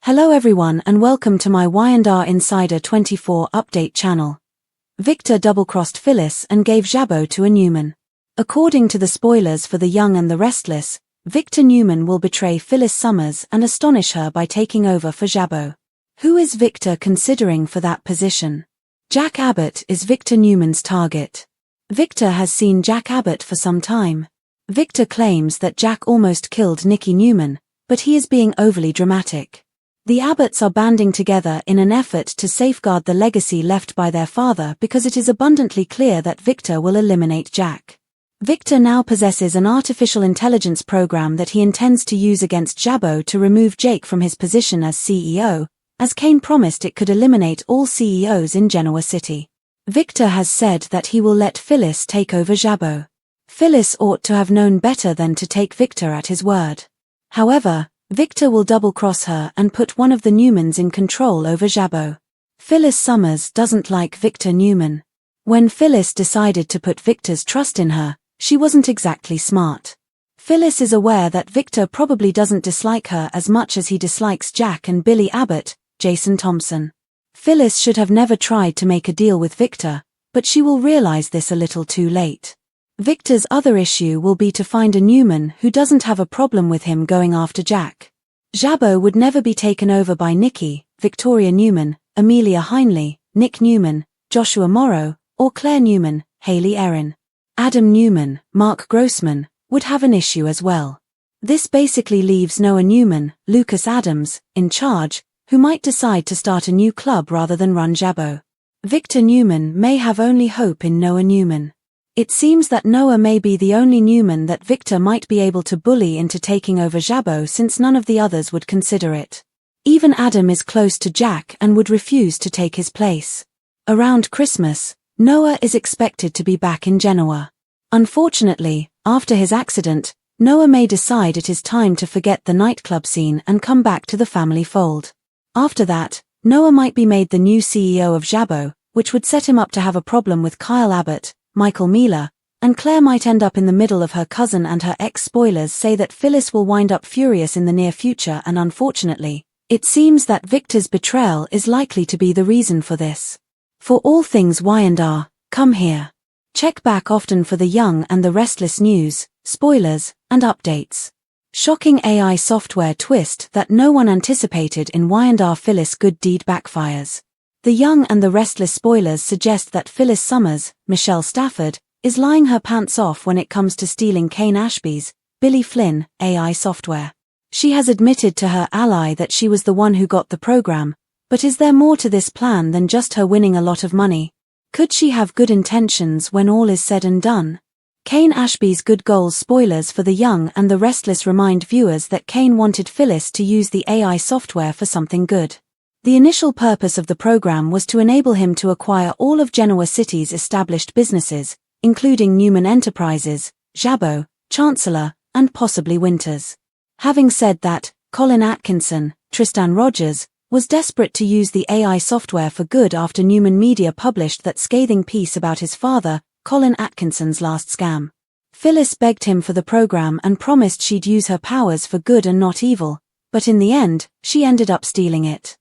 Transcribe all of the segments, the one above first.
Hello everyone and welcome to my Y&R Insider 24 update channel. Victor double-crossed Phyllis and gave Jabot to a Newman. According to the spoilers for The Young and the Restless, Victor Newman will betray Phyllis Summers and astonish her by taking over for Jabot. Who is Victor considering for that position? Jack Abbott is Victor Newman's target. Victor has seen Jack Abbott for some time. Victor claims that Jack almost killed Nicky Newman, but he is being overly dramatic. The Abbotts are banding together in an effort to safeguard the legacy left by their father because it is abundantly clear that Victor will eliminate Jack. Victor now possesses an artificial intelligence program that he intends to use against Jabot to remove Jake from his position as CEO, as Kane promised it could eliminate all CEOs in Genoa City. Victor has said that he will let Phyllis take over Jabot. Phyllis ought to have known better than to take Victor at his word. However, Victor will double-cross her and put one of the Newmans in control over Jabot. Phyllis Summers doesn't like Victor Newman. When Phyllis decided to put Victor's trust in her, she wasn't exactly smart. Phyllis is aware that Victor probably doesn't dislike her as much as he dislikes Jack and Billy Abbott, Jason Thompson. Phyllis should have never tried to make a deal with Victor, but she will realize this a little too late. Victor's other issue will be to find a Newman who doesn't have a problem with him going after Jack. Jabot would never be taken over by Nicky, Victoria Newman, Amelia Heinley, Nick Newman, Joshua Morrow, or Claire Newman, Haley Erin. Adam Newman, Mark Grossman, would have an issue as well. This basically leaves Noah Newman, Lucas Adams, in charge, who might decide to start a new club rather than run Jabot. Victor Newman may have only hope in Noah Newman. It seems that Noah may be the only Newman that Victor might be able to bully into taking over Jabot since none of the others would consider it. Even Adam is close to Jack and would refuse to take his place. Around Christmas, Noah is expected to be back in Genoa. Unfortunately, after his accident, Noah may decide it is time to forget the nightclub scene and come back to the family fold. After that, Noah might be made the new CEO of Jabot, which would set him up to have a problem with Kyle Abbott, Michael Miller, and Claire might end up in the middle of her cousin and her ex. Spoilers say that Phyllis will wind up furious in the near future, and unfortunately, it seems that Victor's betrayal is likely to be the reason for this. For all things Y&R, come here. Check back often for The Young and the Restless news, spoilers, and updates. Shocking AI software twist that no one anticipated in Y&R. Phyllis good deed backfires. The Young and the Restless spoilers suggest that Phyllis Summers, Michelle Stafford, is lying her pants off when it comes to stealing Kane Ashby's, Billy Flynn, AI software. She has admitted to her ally that she was the one who got the program, but is there more to this plan than just her winning a lot of money? Could she have good intentions when all is said and done? Kane Ashby's good goals spoilers for The Young and the Restless remind viewers that Kane wanted Phyllis to use the AI software for something good. The initial purpose of the program was to enable him to acquire all of Genoa City's established businesses, including Newman Enterprises, Jabot, Chancellor, and possibly Winters. Having said that, Colin Atkinson, Tristan Rogers, was desperate to use the AI software for good after Newman Media published that scathing piece about his father, Colin Atkinson's last scam. Phyllis begged him for the program and promised she'd use her powers for good and not evil, but in the end, she ended up stealing it.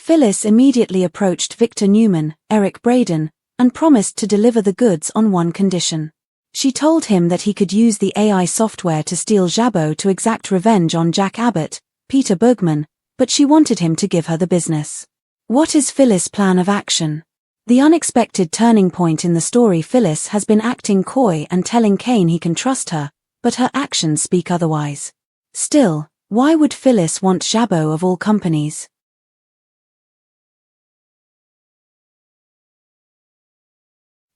Phyllis immediately approached Victor Newman, Eric Braden, and promised to deliver the goods on one condition. She told him that he could use the AI software to steal Jabot to exact revenge on Jack Abbott, Peter Bergman, but she wanted him to give her the business. What is Phyllis' plan of action? The unexpected turning point in the story. Phyllis has been acting coy and telling Kane he can trust her, but her actions speak otherwise. Still, why would Phyllis want Jabot of all companies?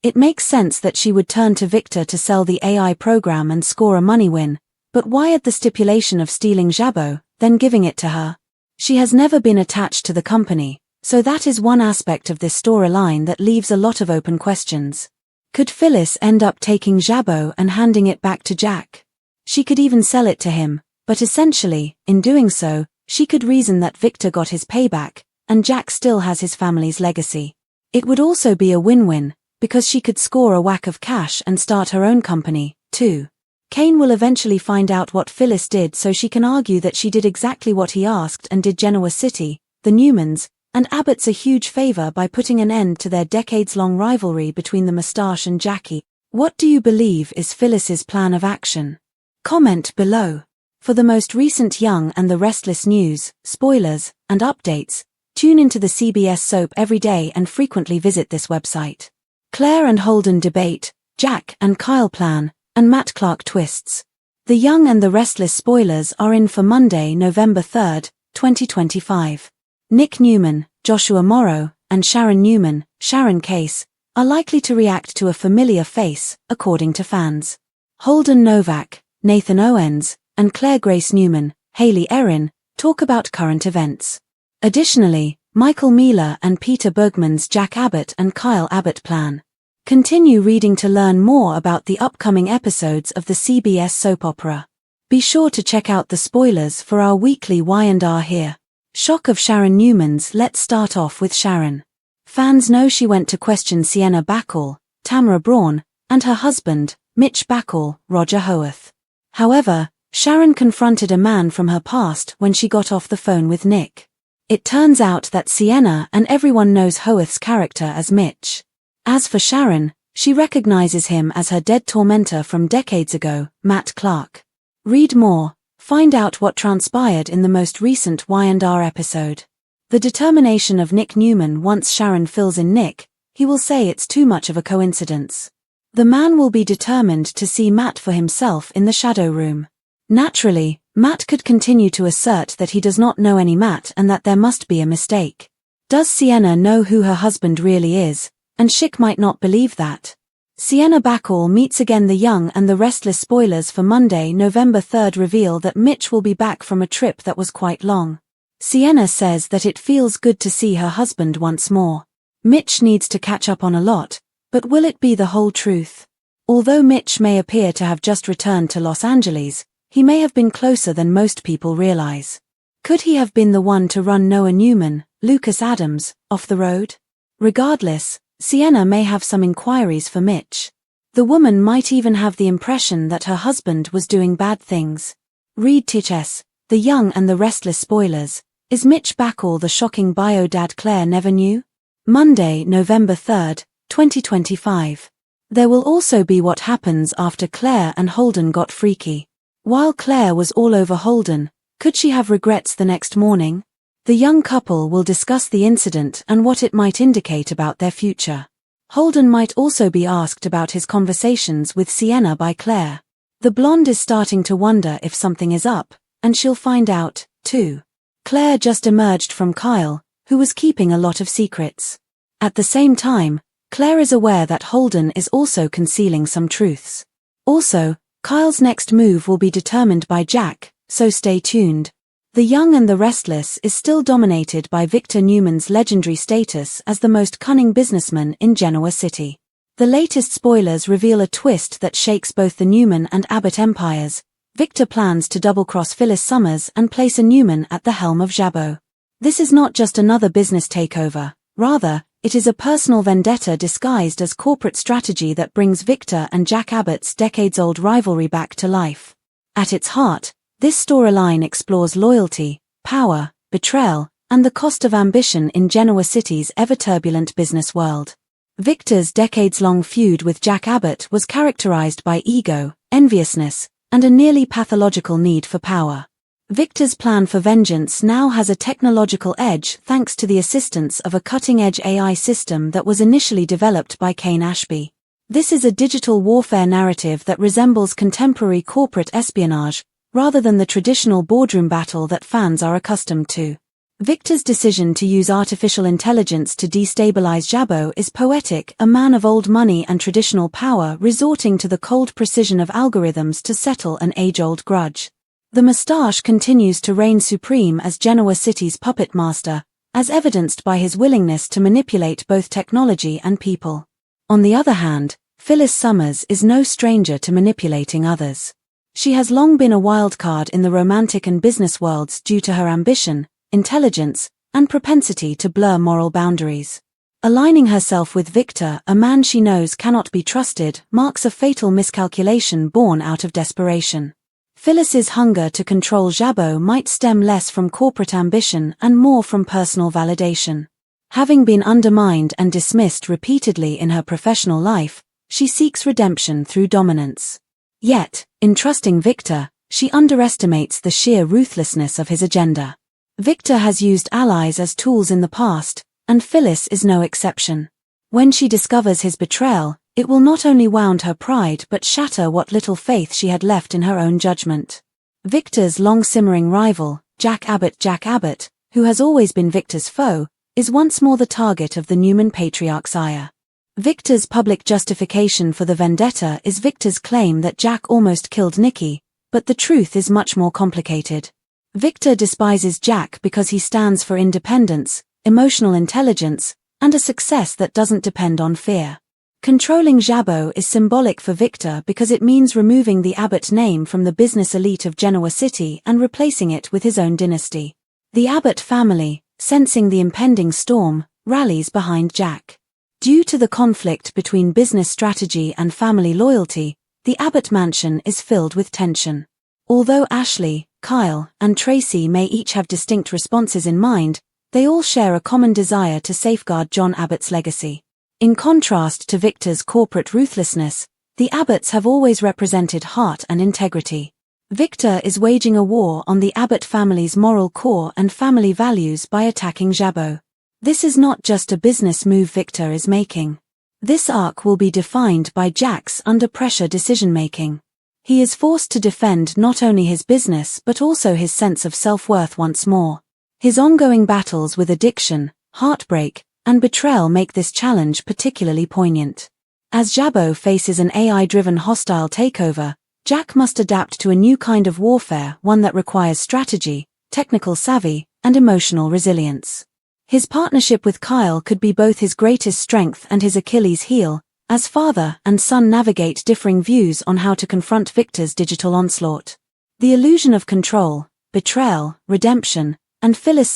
It makes sense that she would turn to Victor to sell the AI program and score a money win, but why add the stipulation of stealing Jabot, then giving it to her? She has never been attached to the company, so that is one aspect of this storyline that leaves a lot of open questions. Could Phyllis end up taking Jabot and handing it back to Jack? She could even sell it to him, but essentially, in doing so, she could reason that Victor got his payback, and Jack still has his family's legacy. It would also be a win-win, because she could score a whack of cash and start her own company, too. Kane will eventually find out what Phyllis did so she can argue that she did exactly what he asked and did Genoa City, the Newmans, and Abbott's a huge favor by putting an end to their decades-long rivalry between the Moustache and Jackie. What do you believe is Phyllis's plan of action? Comment below. For the most recent Young and the Restless news, spoilers, and updates, tune into the CBS soap every day and frequently visit this website. Claire and Holden debate, Jack and Kyle plan, and Matt Clark twists. The Young and the Restless spoilers are in for Monday, November 3, 2025. Nick Newman, Joshua Morrow, and Sharon Newman, Sharon Case, are likely to react to a familiar face, according to fans. Holden Novak, Nathan Owens, and Claire Grace Newman, Haley Erin, talk about current events. Additionally, Michael Mealer and Peter Bergman's Jack Abbott and Kyle Abbott plan. Continue reading to learn more about the upcoming episodes of the CBS soap opera. Be sure to check out the spoilers for our weekly Y&R here. Shock of Sharon Newman's. Let's start off with Sharon. Fans know she went to question Sienna Bacall, Tamara Braun, and her husband, Mitch Bacall, Roger Howarth. However, Sharon confronted a man from her past when she got off the phone with Nick. It turns out that Sienna and everyone knows Howarth's character as Mitch. As for Sharon, she recognizes him as her dead tormentor from decades ago, Matt Clark. Read more, find out what transpired in the most recent Y&R episode. The determination of Nick Newman. Once Sharon fills in Nick, he will say it's too much of a coincidence. The man will be determined to see Matt for himself in the shadow room. Naturally, Matt could continue to assert that he does not know any Matt and that there must be a mistake. Does Sienna know who her husband really is? And Schick might not believe that. Sienna Bacall meets again. The Young and the Restless spoilers for Monday, November 3 reveal that Mitch will be back from a trip that was quite long. Sienna says that it feels good to see her husband once more. Mitch needs to catch up on a lot, but will it be the whole truth? Although Mitch may appear to have just returned to Los Angeles, he may have been closer than most people realize. Could he have been the one to run Noah Newman, Lucas Adams, off the road? Regardless, Sienna may have some inquiries for Mitch. The woman might even have the impression that her husband was doing bad things. Read Titches, The Young and the Restless spoilers. Is Mitch Bacall the shocking bio dad Claire never knew? Monday, November 3, 2025. There will also be what happens after Claire and Holden got freaky. While Claire was all over Holden, could she have regrets the next morning? The young couple will discuss the incident and what it might indicate about their future. Holden might also be asked about his conversations with Sienna by Claire. The blonde is starting to wonder if something is up, and she'll find out, too. Claire just emerged from Kyle, who was keeping a lot of secrets. At the same time, Claire is aware that Holden is also concealing some truths. Also, Kyle's next move will be determined by Jack, so stay tuned. The Young and the Restless is still dominated by Victor Newman's legendary status as the most cunning businessman in Genoa City. The latest spoilers reveal a twist that shakes both the Newman and Abbott empires. Victor plans to double-cross Phyllis Summers and place a Newman at the helm of Jabot. This is not just another business takeover, rather, it is a personal vendetta disguised as corporate strategy that brings Victor and Jack Abbott's decades-old rivalry back to life. At its heart, this storyline explores loyalty, power, betrayal, and the cost of ambition in Genoa City's ever-turbulent business world. Victor's decades-long feud with Jack Abbott was characterized by ego, enviousness, and a nearly pathological need for power. Victor's plan for vengeance now has a technological edge thanks to the assistance of a cutting-edge AI system that was initially developed by Kane Ashby. This is a digital warfare narrative that resembles contemporary corporate espionage, rather than the traditional boardroom battle that fans are accustomed to. Victor's decision to use artificial intelligence to destabilize Jabot is poetic, a man of old money and traditional power resorting to the cold precision of algorithms to settle an age-old grudge. The Moustache continues to reign supreme as Genoa City's puppet master, as evidenced by his willingness to manipulate both technology and people. On the other hand, Phyllis Summers is no stranger to manipulating others. She has long been a wild card in the romantic and business worlds due to her ambition, intelligence, and propensity to blur moral boundaries. Aligning herself with Victor, a man she knows cannot be trusted, marks a fatal miscalculation born out of desperation. Phyllis's hunger to control Jabot might stem less from corporate ambition and more from personal validation. Having been undermined and dismissed repeatedly in her professional life, she seeks redemption through dominance. Yet, in trusting Victor, she underestimates the sheer ruthlessness of his agenda. Victor has used allies as tools in the past, and Phyllis is no exception. When she discovers his betrayal, it will not only wound her pride but shatter what little faith she had left in her own judgment. Victor's long-simmering rival, Jack Abbott, who has always been Victor's foe, is once more the target of the Newman patriarch's ire. Victor's public justification for the vendetta is Victor's claim that Jack almost killed Nikki, but the truth is much more complicated. Victor despises Jack because he stands for independence, emotional intelligence, and a success that doesn't depend on fear. Controlling Jabot is symbolic for Victor because it means removing the Abbott name from the business elite of Genoa City and replacing it with his own dynasty. The Abbott family, sensing the impending storm, rallies behind Jack. Due to the conflict between business strategy and family loyalty, the Abbott mansion is filled with tension. Although Ashley, Kyle, and Tracy may each have distinct responses in mind, they all share a common desire to safeguard John Abbott's legacy. In contrast to Victor's corporate ruthlessness, the Abbotts have always represented heart and integrity. Victor is waging a war on the Abbott family's moral core and family values by attacking Jabot. This is not just a business move Victor is making. This arc will be defined by Jack's under-pressure decision-making. He is forced to defend not only his business but also his sense of self-worth once more. His ongoing battles with addiction, heartbreak, and betrayal make this challenge particularly poignant. As Jabot faces an AI-driven hostile takeover, Jack must adapt to a new kind of warfare, one that requires strategy, technical savvy, and emotional resilience. His partnership with Kyle could be both his greatest strength and his Achilles heel, as father and son navigate differing views on how to confront Victor's digital onslaught. The illusion of control, betrayal, redemption, and Phyllis's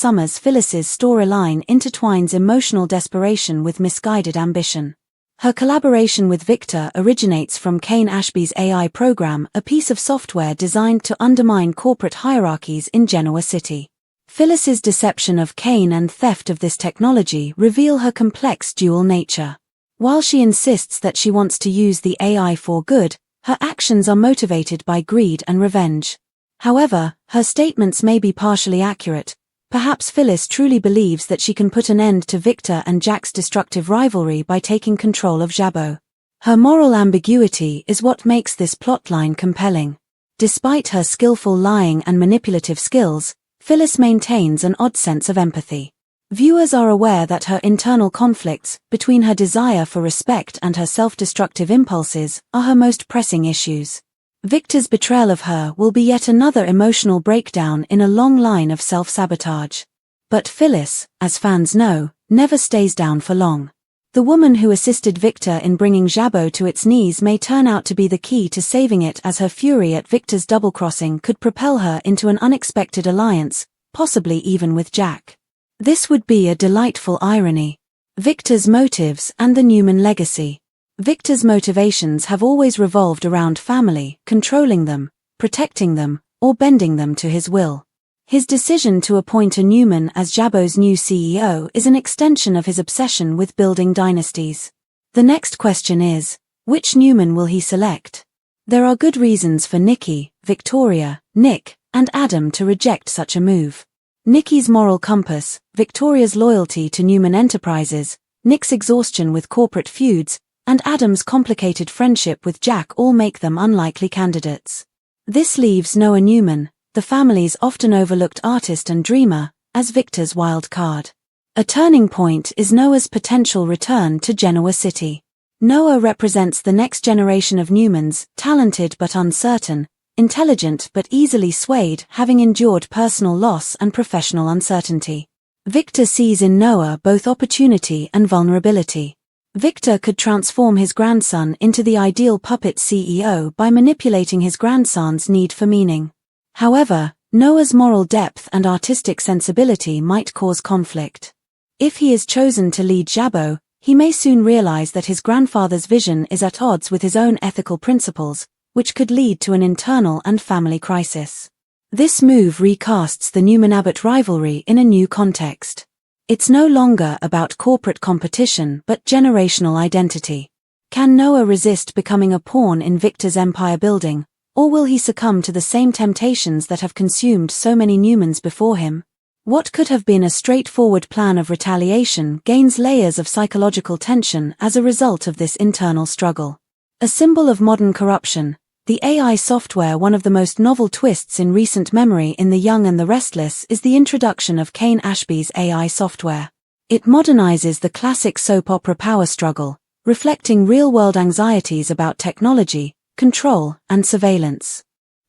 storyline intertwines emotional desperation with misguided ambition. Her collaboration with Victor originates from Kane Ashby's AI program, a piece of software designed to undermine corporate hierarchies in Genoa City. Phyllis's deception of Kane and theft of this technology reveal her complex dual nature. While she insists that she wants to use the AI for good, her actions are motivated by greed and revenge. However, her statements may be partially accurate. Perhaps Phyllis truly believes that she can put an end to Victor and Jack's destructive rivalry by taking control of Jabot. Her moral ambiguity is what makes this plotline compelling. Despite her skillful lying and manipulative skills, Phyllis maintains an odd sense of empathy. Viewers are aware that her internal conflicts, between her desire for respect and her self-destructive impulses, are her most pressing issues. Victor's betrayal of her will be yet another emotional breakdown in a long line of self-sabotage. But Phyllis, as fans know, never stays down for long. The woman who assisted Victor in bringing Jabot to its knees may turn out to be the key to saving it, as her fury at Victor's double-crossing could propel her into an unexpected alliance, possibly even with Jack. This would be a delightful irony. Victor's motives and the Newman legacy. Victor's motivations have always revolved around family, controlling them, protecting them, or bending them to his will. His decision to appoint a Newman as Jabot's new CEO is an extension of his obsession with building dynasties. The next question is, which Newman will he select? There are good reasons for Nikki, Victoria, Nick, and Adam to reject such a move. Nikki's moral compass, Victoria's loyalty to Newman Enterprises, Nick's exhaustion with corporate feuds, and Adam's complicated friendship with Jack all make them unlikely candidates. This leaves Noah Newman, the family's often overlooked artist and dreamer, as Victor's wild card. A turning point is Noah's potential return to Genoa City. Noah represents the next generation of Newmans, talented but uncertain, intelligent but easily swayed, having endured personal loss and professional uncertainty. Victor sees in Noah both opportunity and vulnerability. Victor could transform his grandson into the ideal puppet CEO by manipulating his grandson's need for meaning. However, Noah's moral depth and artistic sensibility might cause conflict. If he is chosen to lead Jabot, he may soon realize that his grandfather's vision is at odds with his own ethical principles, which could lead to an internal and family crisis. This move recasts the Newman-Abbott rivalry in a new context. It's no longer about corporate competition but generational identity. Can Noah resist becoming a pawn in Victor's empire building, or will he succumb to the same temptations that have consumed so many Newmans before him? What could have been a straightforward plan of retaliation gains layers of psychological tension as a result of this internal struggle. A symbol of modern corruption, the AI software. One of the most novel twists in recent memory in The Young and the Restless is the introduction of Kane Ashby's AI software. It modernizes the classic soap opera power struggle, reflecting real-world anxieties about technology, control, and surveillance.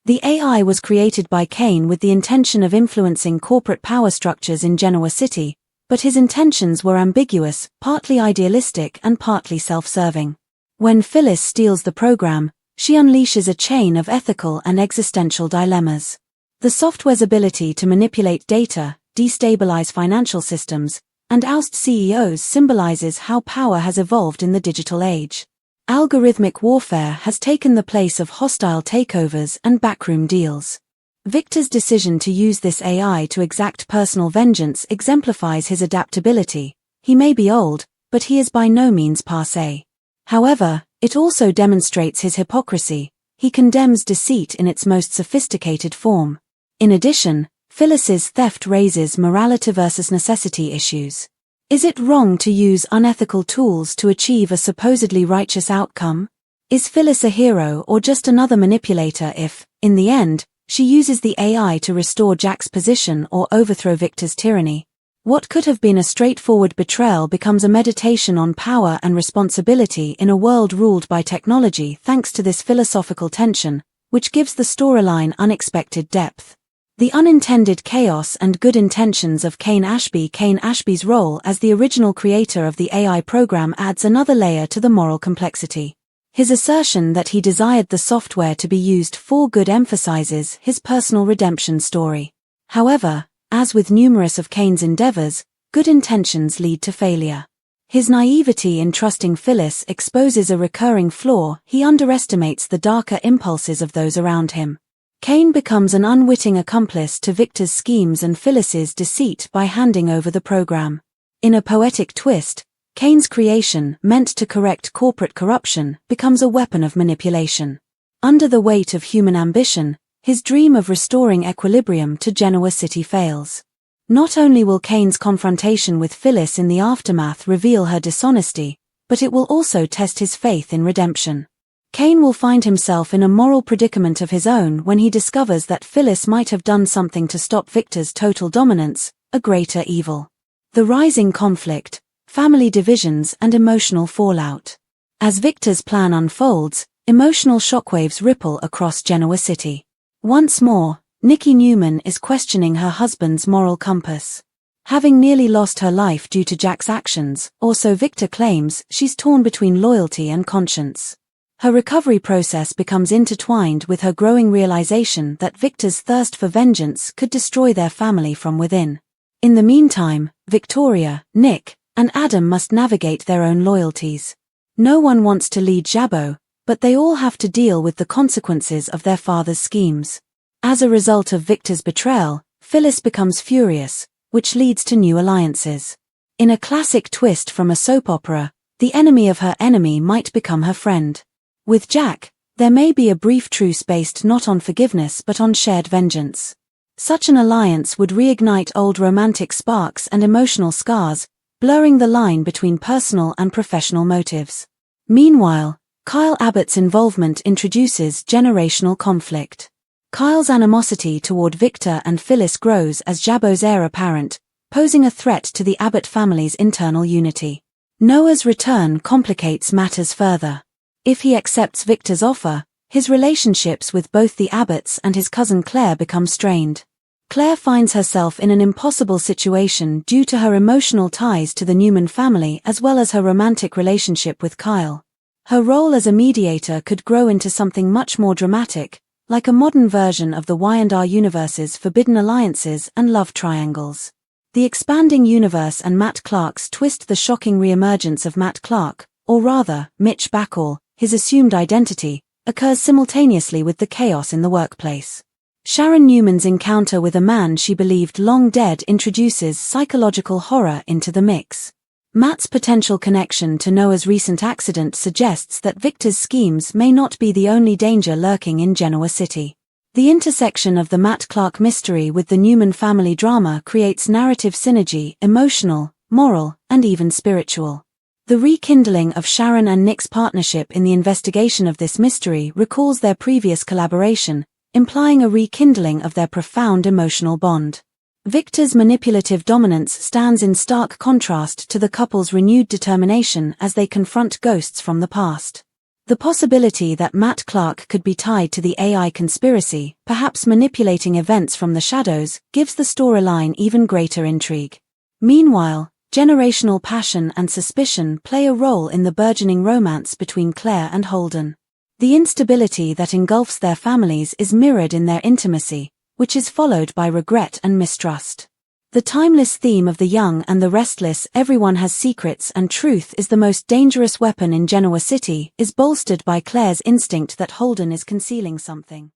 The AI was created by Kane with the intention of influencing corporate power structures in Genoa City, but his intentions were ambiguous, partly idealistic and partly self-serving. When Phyllis steals the program, she unleashes a chain of ethical and existential dilemmas. The software's ability to manipulate data, destabilize financial systems, and oust CEOs symbolizes how power has evolved in the digital age. Algorithmic warfare has taken the place of hostile takeovers and backroom deals. Victor's decision to use this AI to exact personal vengeance exemplifies his adaptability. He may be old, but he is by no means passé. However, it also demonstrates his hypocrisy. He condemns deceit in its most sophisticated form. In addition, Phyllis's theft raises morality versus necessity issues. Is it wrong to use unethical tools to achieve a supposedly righteous outcome? Is Phyllis a hero or just another manipulator if, in the end, she uses the AI to restore Jack's position or overthrow Victor's tyranny? What could have been a straightforward betrayal becomes a meditation on power and responsibility in a world ruled by technology thanks to this philosophical tension, which gives the storyline unexpected depth. The unintended chaos and good intentions of Kane Ashby. Kane Ashby's role as the original creator of the AI program adds another layer to the moral complexity. His assertion that he desired the software to be used for good emphasizes his personal redemption story. However, as with numerous of Kane's endeavors, good intentions lead to failure. His naivety in trusting Phyllis exposes a recurring flaw. He underestimates the darker impulses of those around him. Kane becomes an unwitting accomplice to Victor's schemes and Phyllis's deceit by handing over the program. In a poetic twist, Kane's creation, meant to correct corporate corruption, becomes a weapon of manipulation. Under the weight of human ambition, his dream of restoring equilibrium to Genoa City fails. Not only will Kane's confrontation with Phyllis in the aftermath reveal her dishonesty, but it will also test his faith in redemption. Kane will find himself in a moral predicament of his own when he discovers that Phyllis might have done something to stop Victor's total dominance, a greater evil. The rising conflict, family divisions and emotional fallout. As Victor's plan unfolds, emotional shockwaves ripple across Genoa City. Once more, Nikki Newman is questioning her husband's moral compass. Having nearly lost her life due to Jack's actions, or so Victor claims, she's torn between loyalty and conscience. Her recovery process becomes intertwined with her growing realization that Victor's thirst for vengeance could destroy their family from within. In the meantime, Victoria, Nick, and Adam must navigate their own loyalties. No one wants to lead Jabot, but they all have to deal with the consequences of their father's schemes. As a result of Victor's betrayal, Phyllis becomes furious, which leads to new alliances. In a classic twist from a soap opera, the enemy of her enemy might become her friend. With Jack, there may be a brief truce based not on forgiveness but on shared vengeance. Such an alliance would reignite old romantic sparks and emotional scars, blurring the line between personal and professional motives. Meanwhile, Kyle Abbott's involvement introduces generational conflict. Kyle's animosity toward Victor and Phyllis grows as Jabot's heir apparent, posing a threat to the Abbott family's internal unity. Noah's return complicates matters further. If he accepts Victor's offer, his relationships with both the Abbotts and his cousin Claire become strained. Claire finds herself in an impossible situation due to her emotional ties to the Newman family as well as her romantic relationship with Kyle. Her role as a mediator could grow into something much more dramatic, like a modern version of the Y&R universe's forbidden alliances and love triangles. The expanding universe and Matt Clark's twist. The shocking re-emergence of Matt Clark, or rather, Mitch Backall, his assumed identity, occurs simultaneously with the chaos in the workplace. Sharon Newman's encounter with a man she believed long dead introduces psychological horror into the mix. Matt's potential connection to Noah's recent accident suggests that Victor's schemes may not be the only danger lurking in Genoa City. The intersection of the Matt Clark mystery with the Newman family drama creates narrative synergy, emotional, moral, and even spiritual. The rekindling of Sharon and Nick's partnership in the investigation of this mystery recalls their previous collaboration, implying a rekindling of their profound emotional bond. Victor's manipulative dominance stands in stark contrast to the couple's renewed determination as they confront ghosts from the past. The possibility that Matt Clark could be tied to the AI conspiracy, perhaps manipulating events from the shadows, gives the storyline even greater intrigue. Meanwhile, generational passion and suspicion play a role in the burgeoning romance between Claire and Holden. The instability that engulfs their families is mirrored in their intimacy, which is followed by regret and mistrust. The timeless theme of the young and the restless, everyone has secrets and truth is the most dangerous weapon in Genoa City, is bolstered by Claire's instinct that Holden is concealing something.